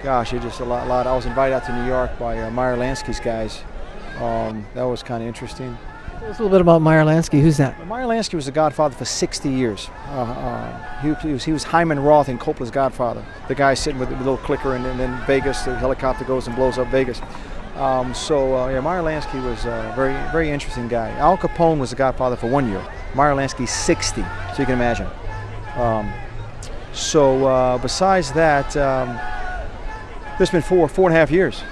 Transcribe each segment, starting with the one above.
gosh, it just a lot. I was invited out to New York by Meyer Lansky's guys. That was kind of interesting. Tell us a little bit about Meyer Lansky. Who's that? Meyer Lansky was the Godfather for 60 years. He was Hyman Roth in Coppola's Godfather. The guy sitting with the little clicker, and then Vegas, the helicopter goes and blows up Vegas. Meyer Lansky was a very, very interesting guy. Al Capone was the Godfather for 1 year. Meyer Lansky's 60, so you can imagine. Besides that, there's been four and a half years.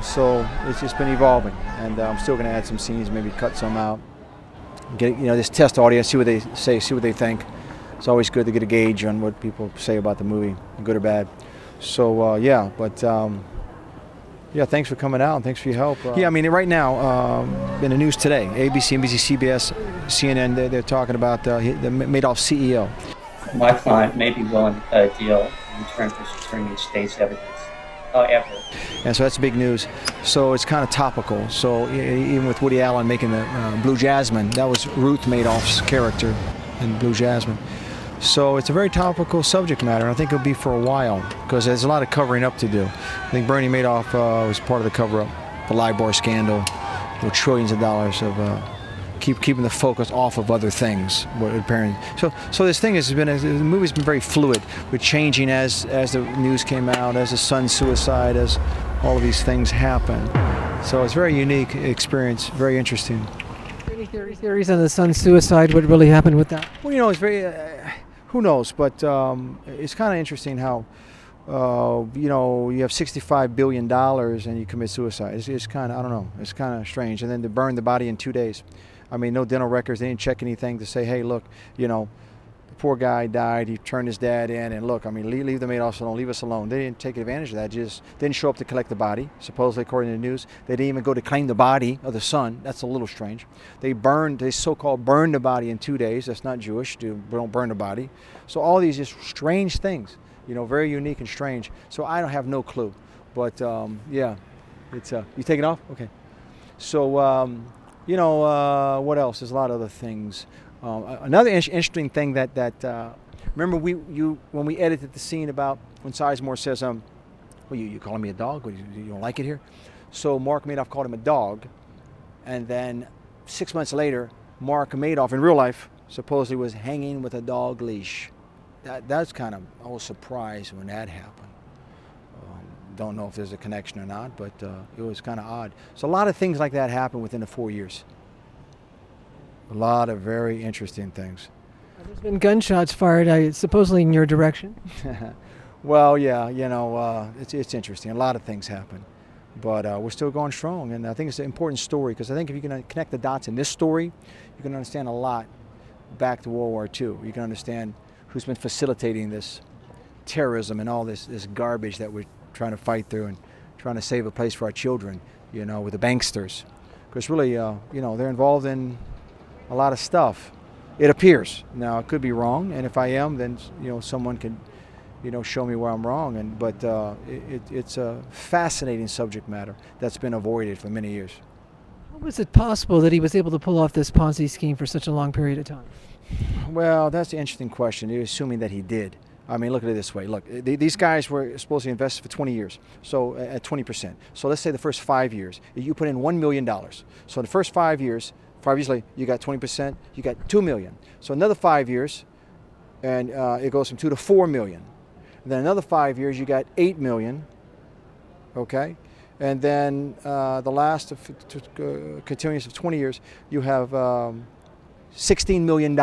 So it's just been evolving, and I'm still going to add some scenes, maybe cut some out. Get just test the audience, see what they say, see what they think. It's always good to get a gauge on what people say about the movie, good or bad. So thanks for coming out and thanks for your help. Right now, in the news today, ABC, NBC, CBS, CNN, they're talking about the Madoff CEO. My client may be willing to cut a deal in return for securing state's evidence. However. And so that's big news. So it's kind of topical. So even with Woody Allen making the Blue Jasmine, that was Ruth Madoff's character in Blue Jasmine. So it's a very topical subject matter, and I think it'll be for a while because there's a lot of covering up to do. I think Bernie Madoff was part of the cover-up, the LIBOR scandal, with trillions of dollars of keeping the focus off of other things. So this thing the movie's been very fluid, with changing as the news came out, as the son's suicide, as all of these things happen. So it's a very unique experience, very interesting. Any theories on the son's suicide? What really happened with that? Well, it's very. Who knows? But it's kind of interesting how. You have $65 billion and you commit suicide. It's kind of, I don't know, it's kind of strange. And then to burn the body in 2 days. No dental records, they didn't check anything to say, hey, look, the poor guy died, he turned his dad in, and look, leave the Madoffs alone, leave us alone. They didn't take advantage of that, just didn't show up to collect the body, supposedly according to the news. They didn't even go to claim the body of the son. That's a little strange. They so-called burned the body in 2 days. That's not Jewish, don't burn the body. So all these just strange things. Very unique and strange. So I don't have no clue. But it's you taking off? Okay. So what else? There's a lot of other things. Another interesting thing that remember when we edited the scene about when Sizemore says you calling me a dog? You don't like it here? So Mark Madoff called him a dog, and then 6 months later, Mark Madoff in real life supposedly was hanging with a dog leash. That's kind of, I was surprised when that happened. Don't know if there's a connection or not, but it was kind of odd. So a lot of things like that happened within the 4 years. A lot of very interesting things. There's been gunshots fired, supposedly in your direction. Well, yeah, it's interesting. A lot of things happen. But we're still going strong, and I think it's an important story because I think if you can connect the dots in this story, you can understand a lot back to World War II. You can understand who's been facilitating this terrorism and all this garbage that we're trying to fight through and trying to save a place for our children, with the Banksters. Because really, they're involved in a lot of stuff. It appears. Now, it could be wrong, and if I am, then, someone can, show me where I'm wrong. But it's a fascinating subject matter that's been avoided for many years. How was it possible that he was able to pull off this Ponzi scheme for such a long period of time? Well, that's an interesting question. You're assuming that he did. Look at it this way. Look, these guys were supposed to invest for 20 years, so at 20%. So let's say the first 5 years, you put in $1 million. So in the first 5 years later, you got 20%, you got $2 million. So another 5 years, and it goes from $2 to $4 million. And then another 5 years, you got $8 million, okay? And then the last continuous of 20 years, you have $16 million.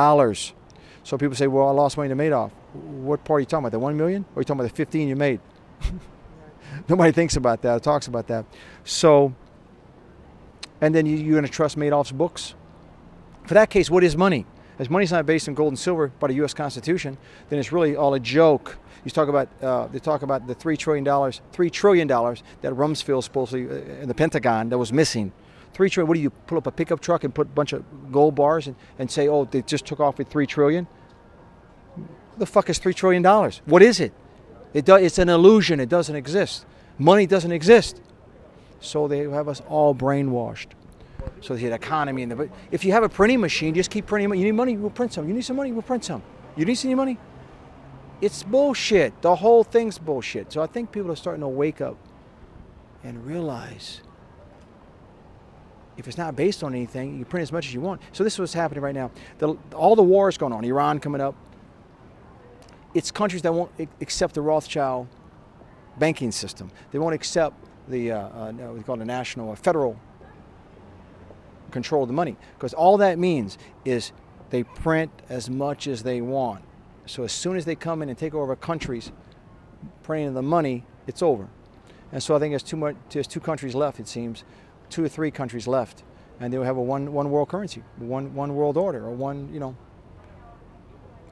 So people say, well, I lost money to Madoff. What part are you talking about, the 1 million? Or are you talking about the 15 you made? Nobody thinks about that or talks about that. So, and then you're going to trust Madoff's books? For that case, what is money? As money's not based on gold and silver by the U.S. Constitution, then it's really all a joke. They talk about the $3 trillion that Rumsfeld supposedly in the Pentagon that was missing. $3 trillion. What do you pull up a pickup truck and put a bunch of gold bars and say, oh, they just took off with $3 trillion? What the fuck is $3 trillion? What is it? It's an illusion. It doesn't exist. Money doesn't exist. So they have us all brainwashed. So the economy if you have a printing machine, just keep printing money. You need money, we'll print some. You need some money, we'll print some. You need some money? It's bullshit. The whole thing's bullshit. So I think people are starting to wake up and realize if it's not based on anything, you print as much as you want. So this is what's happening right now. All the wars going on, Iran coming up. It's countries that won't accept the Rothschild banking system. They won't accept the we call it the national federal control of the money, because all that means is they print as much as they want. So as soon as they come in and take over countries printing the money, it's over. And so I think there's 2 countries left, it seems, 2 or 3 countries left, and they'll have a one world currency, one world order, or one, you know.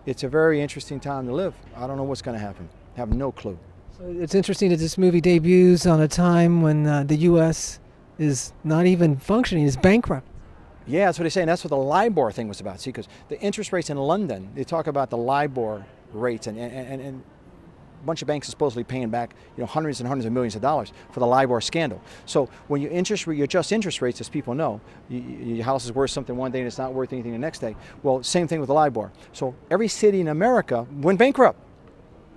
It's a very interesting time to live. I don't know what's going to happen. I have no clue. So it's interesting that this movie debuts on a time when the U.S. is not even functioning, is bankrupt. Yeah, that's what they say, and that's what the LIBOR thing was about. See, because the interest rates in London, they talk about the LIBOR rates, and a bunch of banks are supposedly paying back, you know, hundreds and hundreds of millions of dollars for the LIBOR scandal. So when you adjust interest rates, as people know, your house is worth something one day and it's not worth anything the next day. Well, same thing with the LIBOR. So every city in America went bankrupt.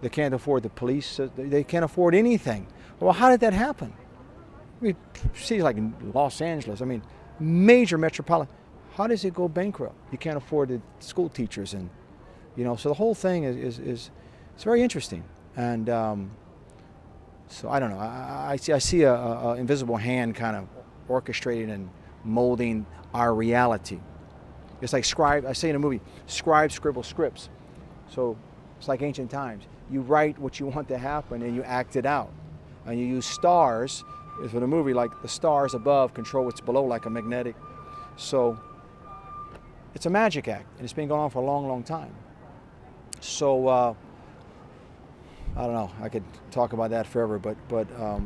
They can't afford the police. They can't afford anything. Well, how did that happen? I mean, cities like Los Angeles, I mean, major metropolitan. How does it go bankrupt? You can't afford the school teachers, and you know. So the whole thing is it's very interesting, and so I don't know. I see a invisible hand kind of orchestrating and molding our reality. It's like scribe. I say in a movie, scribes scribble scripts. So it's like ancient times. You write what you want to happen and you act it out, and you use stars. For the movie, like the stars above control what's below, like a magnetic. So it's a magic act, and it's been going on for a long, long time. So I don't know. I could talk about that forever, but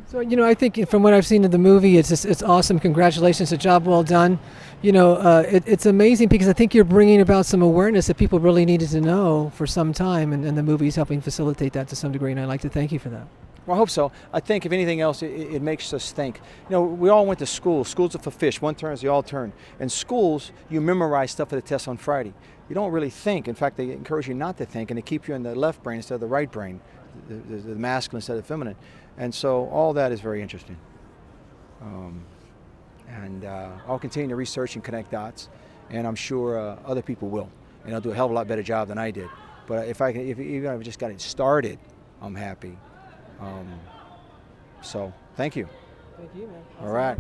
So, you know, I think from what I've seen of the movie, it's awesome. Congratulations, a job well done. You know, it's amazing because I think you're bringing about some awareness that people really needed to know for some time, and the movie's helping facilitate that to some degree, and I'd like to thank you for that. Well, I hope so. I think if anything else, it makes us think. You know, we all went to school. Schools are for fish. One turns, they all turn. In schools, you memorize stuff for the test on Friday. You don't really think. In fact, they encourage you not to think, and they keep you in the left brain instead of the right brain, the masculine instead of the feminine. And so all that is very interesting. I'll continue to research and connect dots, and I'm sure other people will. And they'll do a hell of a lot better job than I did. But even if I just got it started, I'm happy. So thank you. Thank you, man. All right.